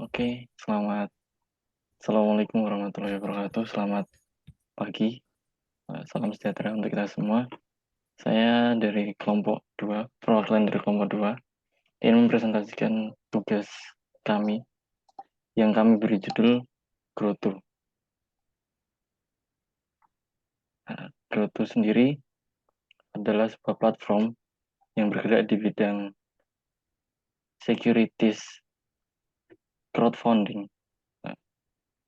Oke, Assalamualaikum warahmatullahi wabarakatuh. Selamat pagi, salam sejahtera untuk kita semua. Saya dari kelompok 2, perwakilan dari kelompok 2, ingin mempresentasikan tugas kami yang kami beri judul Growth. Growth sendiri adalah sebuah platform yang bergerak di bidang securities crowdfunding.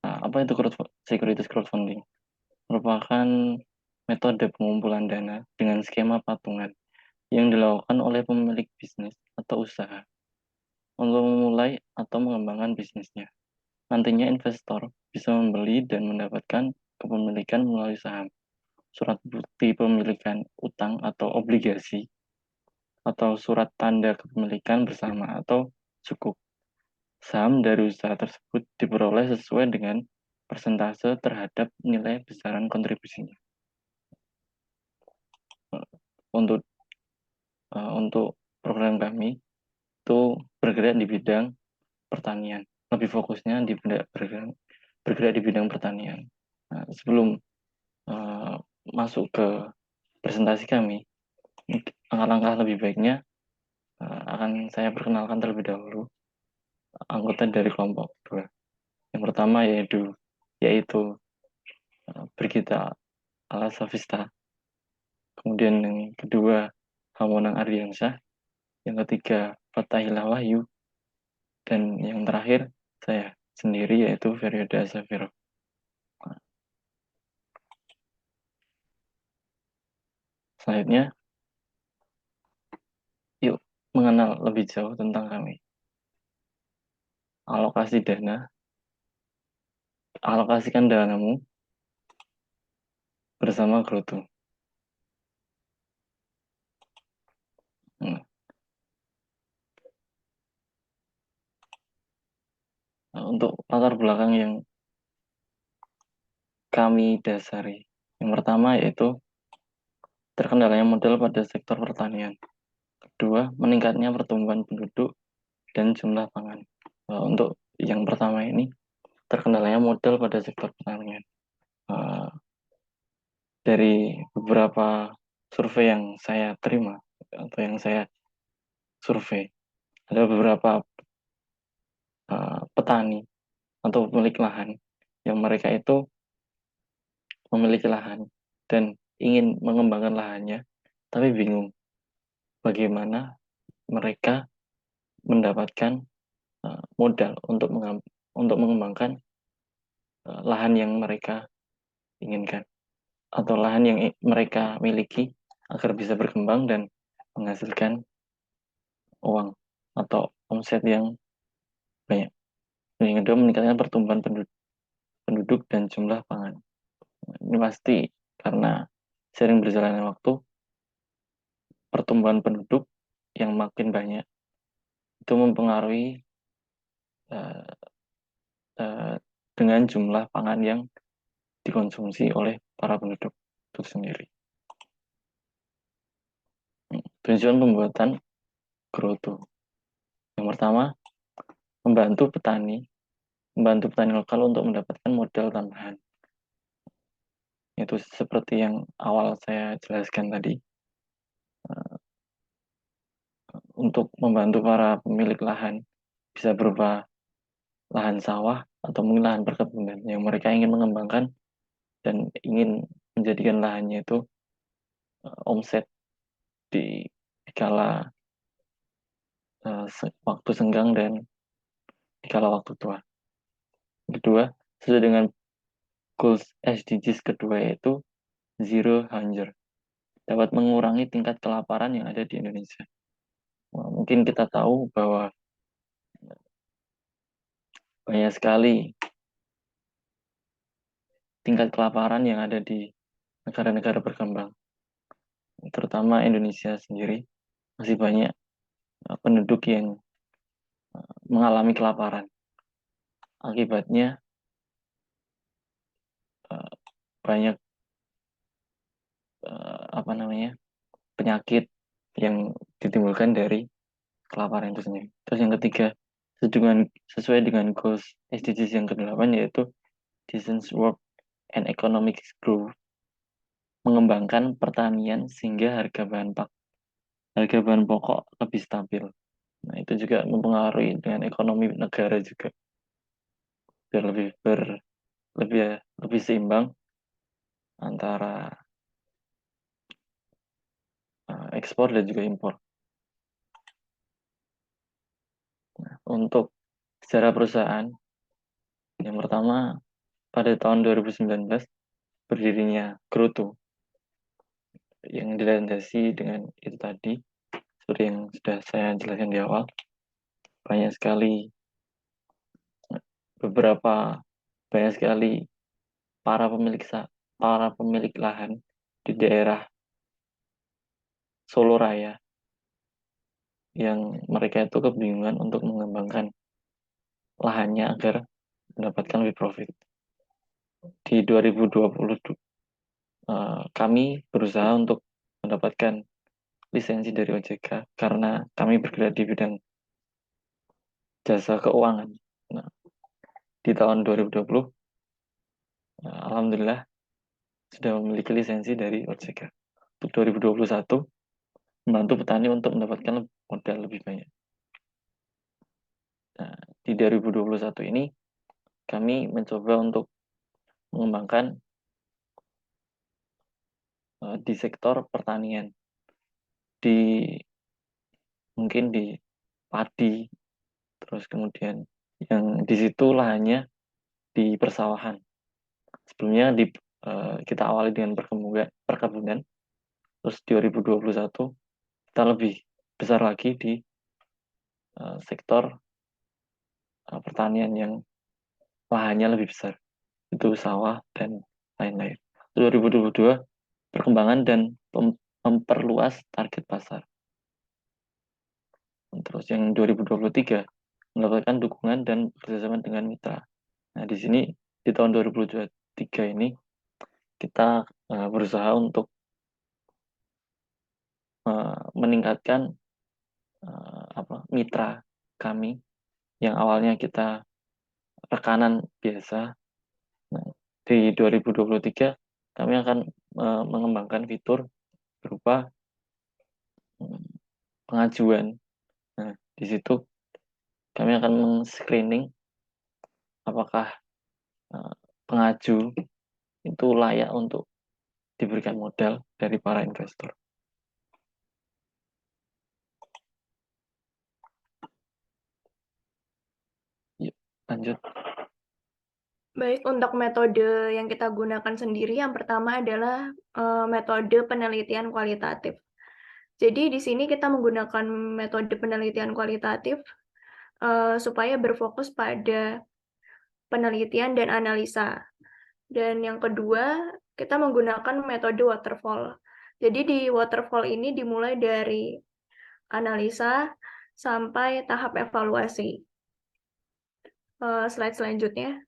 Apa itu securities crowdfunding? Merupakan metode pengumpulan dana dengan skema patungan yang dilakukan oleh pemilik bisnis atau usaha untuk memulai atau mengembangkan bisnisnya. Nantinya investor bisa membeli dan mendapatkan kepemilikan melalui saham, surat bukti pemilikan utang atau obligasi, atau surat tanda kepemilikan bersama atau sukuk. Saham dari usaha tersebut diperoleh sesuai dengan persentase terhadap nilai besaran kontribusinya. Untuk untuk program kami itu bergerak di bidang pertanian. Lebih fokusnya bergerak di bidang pertanian. Nah, sebelum uh, masuk ke presentasi kami, langkah-langkah lebih baiknya akan saya perkenalkan terlebih dahulu anggota dari kelompok 2. Yang pertama yaitu Brigita Alasafista. Kemudian yang kedua Hamonang Ardiansyah. Yang ketiga Fatahillah Wahyu. Dan yang terakhir saya sendiri yaitu Feryoda Safiro. Selanjutnya, yuk mengenal lebih jauh tentang kami. Alokasi dana, alokasikan danamu bersama Growth. Nah, untuk latar belakang yang kami dasari, yang pertama yaitu terkendalanya modal pada sektor pertanian. Kedua, meningkatnya pertumbuhan penduduk dan jumlah pangan. Untuk yang pertama ini, terkendalanya modal pada sektor pertanian. Dari beberapa survei yang saya terima atau yang saya survei, ada beberapa petani atau pemilik lahan yang mereka itu memiliki lahan dan ingin mengembangkan lahannya, tapi bingung bagaimana mereka mendapatkan modal untuk mengembangkan lahan yang mereka inginkan atau lahan yang mereka miliki agar bisa berkembang dan menghasilkan uang atau omset yang banyak. Yang kedua, meningkatkan pertumbuhan penduduk dan jumlah pangan. Ini pasti karena sering berjalannya waktu, pertumbuhan penduduk yang makin banyak itu mempengaruhi uh, uh, dengan jumlah pangan yang dikonsumsi oleh para penduduk itu sendiri. Tujuan pembuatan Growth. Yang pertama, membantu petani lokal untuk mendapatkan modal tambahan. Itu seperti yang awal saya jelaskan tadi, untuk membantu para pemilik lahan bisa berupa lahan sawah atau mungkin lahan perkebunan yang mereka ingin mengembangkan dan ingin menjadikan lahannya itu omset di kala waktu senggang dan di kala waktu tua. Kedua, sesuai dengan goals SDGs kedua yaitu Zero Hunger, dapat mengurangi tingkat kelaparan yang ada di Indonesia. Mungkin kita tahu bahwa banyak sekali tingkat kelaparan yang ada di negara-negara berkembang, terutama Indonesia sendiri masih banyak penduduk yang mengalami kelaparan. Akibatnya uh, banyak apa namanya penyakit yang ditimbulkan dari kelaparan itu sendiri. Terus yang ketiga, sesuai dengan goals SDGs yang ke-8, yaitu Decent Work and Economic Growth, mengembangkan pertanian sehingga harga bahan pokok lebih stabil. Nah, itu juga mempengaruhi dengan ekonomi negara juga, biar lebih seimbang antara ekspor dan juga impor. Nah, untuk sejarah perusahaan, yang pertama pada tahun 2019 berdirinya Growto, yang dilandasi dengan itu tadi, seperti yang sudah saya jelaskan di awal. Banyak sekali banyak sekali para pemilik lahan di daerah Solo Raya yang mereka itu kebingungan untuk mengembangkan lahannya agar mendapatkan lebih profit. Di 2020 kami berusaha untuk mendapatkan lisensi dari OJK karena kami bergerak di bidang jasa keuangan. Nah, di tahun 2020 alhamdulillah sudah memiliki lisensi dari OJK. Untuk 2021 membantu petani untuk mendapatkan modal lebih banyak. Nah, di 2021 ini kami mencoba untuk mengembangkan di sektor pertanian, mungkin di padi, terus kemudian yang di situ lahannya di persawahan. Sebelumnya kita awali dengan perkebunan, terus 2021 kita lebih besar lagi di sektor pertanian yang lahannya lebih besar, itu sawah dan lain-lain. 2022 perkembangan dan memperluas target pasar. Terus yang 2023 mendapatkan dukungan dan kerjasama dengan mitra. Nah, di sini di tahun 2023 ini kita berusaha untuk meningkatkan mitra kami yang awalnya kita rekanan biasa. Nah, di 2023 kami akan mengembangkan fitur berupa pengajuan. Nah, di situ kami akan men-screening apakah pengaju itu layak untuk diberikan modal dari para investor. Yuk, lanjut. Baik, untuk metode yang kita gunakan sendiri, yang pertama adalah metode penelitian kualitatif. Jadi di sini kita menggunakan metode penelitian kualitatif supaya berfokus pada penelitian dan analisa. Dan yang kedua, kita menggunakan metode waterfall. Jadi di waterfall ini dimulai dari analisa sampai tahap evaluasi. Slide selanjutnya.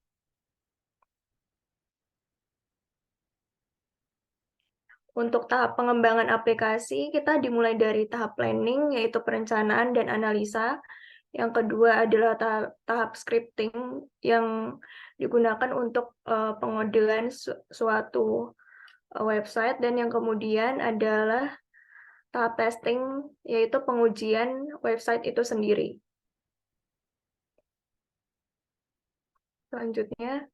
Untuk tahap pengembangan aplikasi, kita dimulai dari tahap planning, yaitu perencanaan dan analisa. Yang kedua adalah tahap scripting, yang digunakan untuk pengodean suatu website. Dan yang kemudian adalah tahap testing, yaitu pengujian website itu sendiri. Selanjutnya,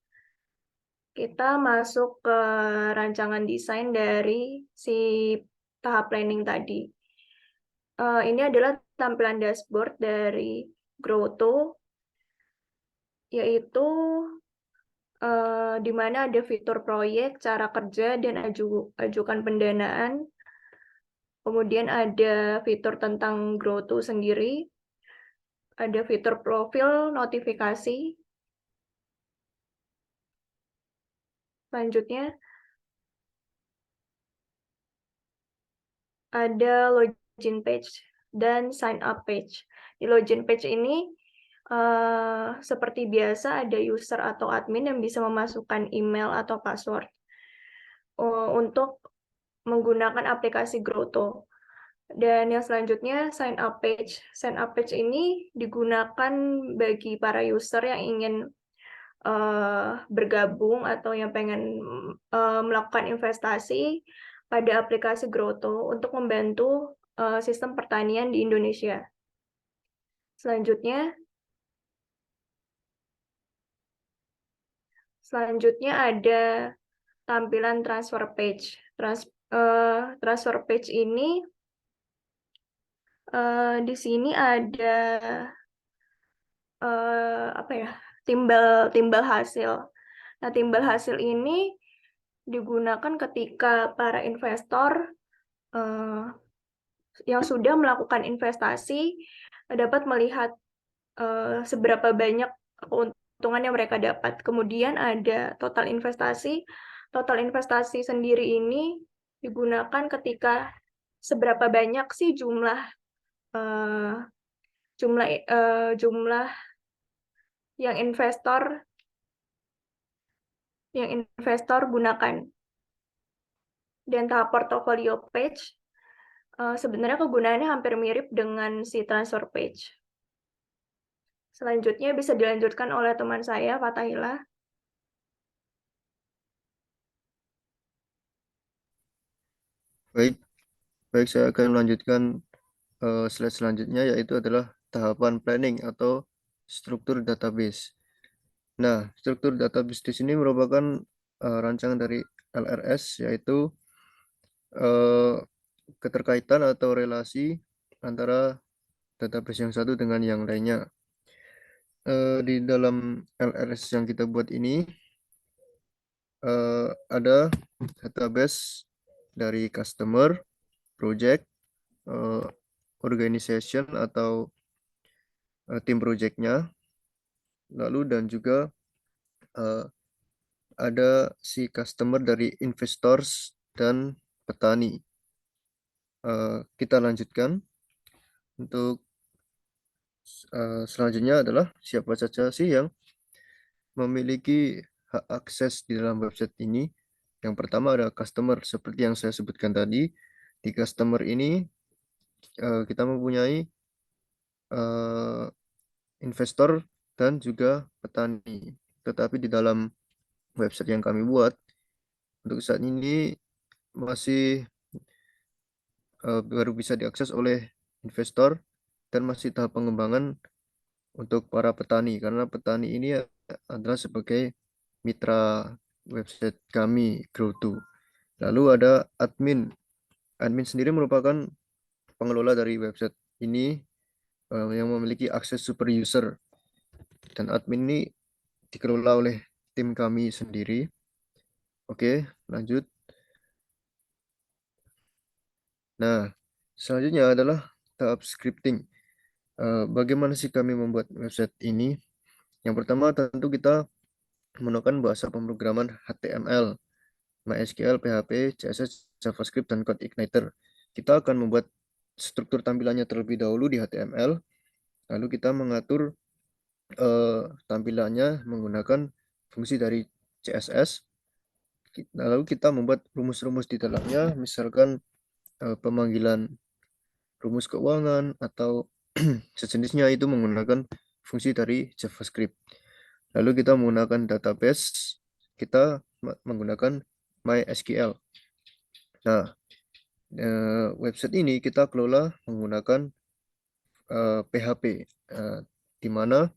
kita masuk ke rancangan desain dari si tahap planning tadi. Ini adalah tampilan dashboard dari Growto, yaitu di mana ada fitur proyek, cara kerja, dan ajukan pendanaan. Kemudian ada fitur tentang Growto sendiri, ada fitur profil, notifikasi. Selanjutnya, ada login page dan sign up page. Di login page ini, seperti biasa ada user atau admin yang bisa memasukkan email atau password untuk menggunakan aplikasi Growto. Dan yang selanjutnya sign up page. Sign up page ini digunakan bagi para user yang ingin bergabung atau yang pengen melakukan investasi pada aplikasi Grotto untuk membantu sistem pertanian di Indonesia. Selanjutnya ada tampilan transfer page. Transfer page ini di sini ada apa ya, timbal hasil. Nah, timbal hasil ini digunakan ketika para investor yang sudah melakukan investasi dapat melihat seberapa banyak keuntungan yang mereka dapat. Kemudian ada total investasi. Total investasi sendiri ini digunakan ketika seberapa banyak sih jumlah eh, jumlah jumlah yang investor gunakan. Dan tahap portfolio page sebenarnya kegunaannya hampir mirip dengan si transfer page. Selanjutnya bisa dilanjutkan oleh teman saya, Fatahila. Baik, baik saya akan melanjutkan slide selanjutnya, yaitu adalah tahapan planning atau struktur database. Nah, struktur database di sini merupakan rancangan dari LRS, yaitu eh, keterkaitan atau relasi antara database yang satu dengan yang lainnya. Di dalam LRS yang kita buat ini ada database dari customer, project, eh, organization atau tim projectnya, lalu dan juga eh, ada si customer dari investors dan petani. Kita lanjutkan untuk selanjutnya adalah siapa saja sih yang memiliki hak akses di dalam website ini. Yang pertama ada customer, seperti yang saya sebutkan tadi. Di customer ini kita mempunyai eh, investor dan juga petani. Tetapi di dalam website yang kami buat untuk saat ini masih baru bisa diakses oleh investor dan masih tahap pengembangan untuk para petani, karena petani ini adalah sebagai mitra website kami Grow2. Lalu ada admin. Admin sendiri merupakan pengelola dari website ini yang memiliki akses super user, dan admin ini dikelola oleh tim kami sendiri. Oke, lanjut. Nah, selanjutnya adalah tahap scripting. Bagaimana sih kami membuat website ini? Yang pertama tentu kita menggunakan bahasa pemrograman HTML, MySQL, PHP, CSS, JavaScript, dan Code Igniter. Kita akan membuat struktur tampilannya terlebih dahulu di HTML, lalu kita mengatur tampilannya menggunakan fungsi dari CSS, lalu kita membuat rumus-rumus di dalamnya, misalkan pemanggilan rumus keuangan atau sejenisnya, itu menggunakan fungsi dari JavaScript. Lalu kita menggunakan database, kita menggunakan MySQL. Nah, website ini kita kelola menggunakan PHP, di mana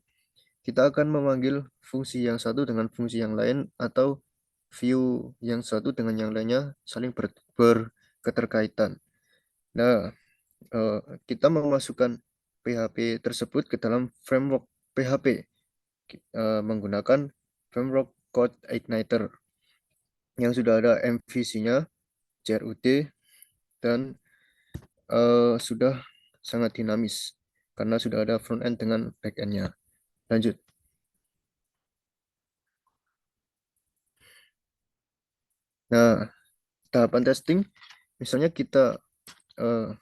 kita akan memanggil fungsi yang satu dengan fungsi yang lain, atau view yang satu dengan yang lainnya saling berketerkaitan. Nah, kita memasukkan PHP tersebut ke dalam framework PHP menggunakan framework Code Igniter yang sudah ada MVC-nya, CRUD, dan sudah sangat dinamis karena sudah ada front end dengan back end-nya. Lanjut. Nah, tahapan testing, misalnya kita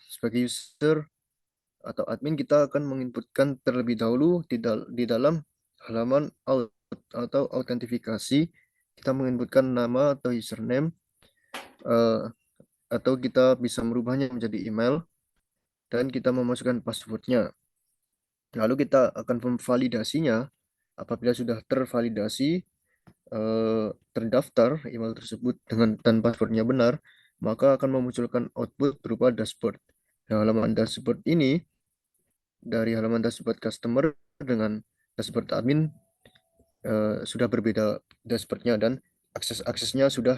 sebagai user atau admin, kita akan menginputkan terlebih dahulu di dalam halaman atau autentifikasi, kita menginputkan nama atau username, atau kita bisa merubahnya menjadi email. dan kita memasukkan passwordnya. Lalu kita akan memvalidasinya. Apabila sudah tervalidasi, terdaftar email tersebut dan passwordnya benar, maka akan memunculkan output berupa dashboard. Nah, halaman dashboard ini dari halaman dashboard customer dengan dashboard admin sudah berbeda dashboardnya dan aksesnya sudah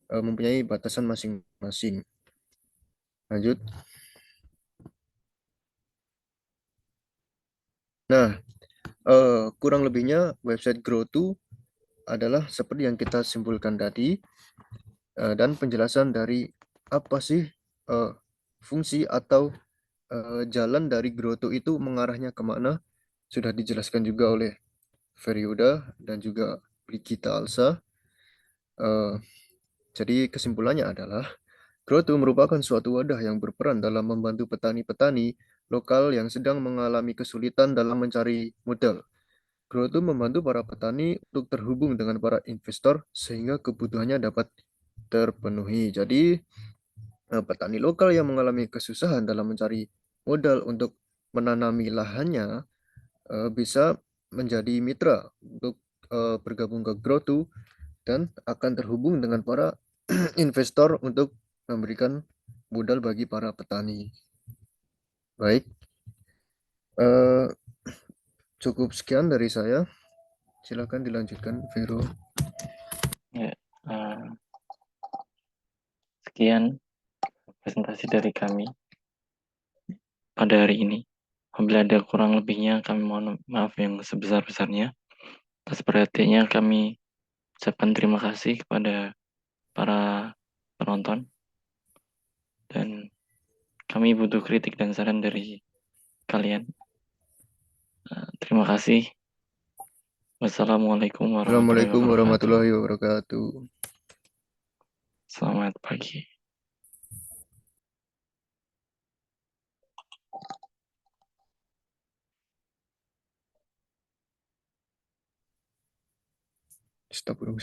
mempunyai batasan masing-masing. Lanjut. Nah, kurang lebihnya website Grow2 adalah seperti yang kita simpulkan tadi, dan penjelasan dari apa sih fungsi atau jalan dari Grow2 itu mengarahnya kemana sudah dijelaskan juga oleh Feryuda dan juga Brigita Alsa. Jadi kesimpulannya adalah Grow2 merupakan suatu wadah yang berperan dalam membantu petani-petani lokal yang sedang mengalami kesulitan dalam mencari modal. Grow2 membantu para petani untuk terhubung dengan para investor sehingga kebutuhannya dapat terpenuhi. Jadi, petani lokal yang mengalami kesusahan dalam mencari modal untuk menanami lahannya bisa menjadi mitra untuk bergabung ke Grow2 dan akan terhubung dengan para investor untuk memberikan modal bagi para petani. Baik, cukup sekian dari saya. Silakan dilanjutkan, Vero. Ya, sekian presentasi dari kami pada hari ini. Apabila ada kurang lebihnya, kami mohon maaf yang sebesar-besarnya. Atas perhatiannya kami ucapkan terima kasih kepada para penonton. Dan kami butuh kritik dan saran dari kalian. Terima kasih. Wassalamualaikum warahmatullahi Assalamualaikum wabarakatuh. warahmatullahi wabarakatuh. Selamat pagi. Stop, Bro.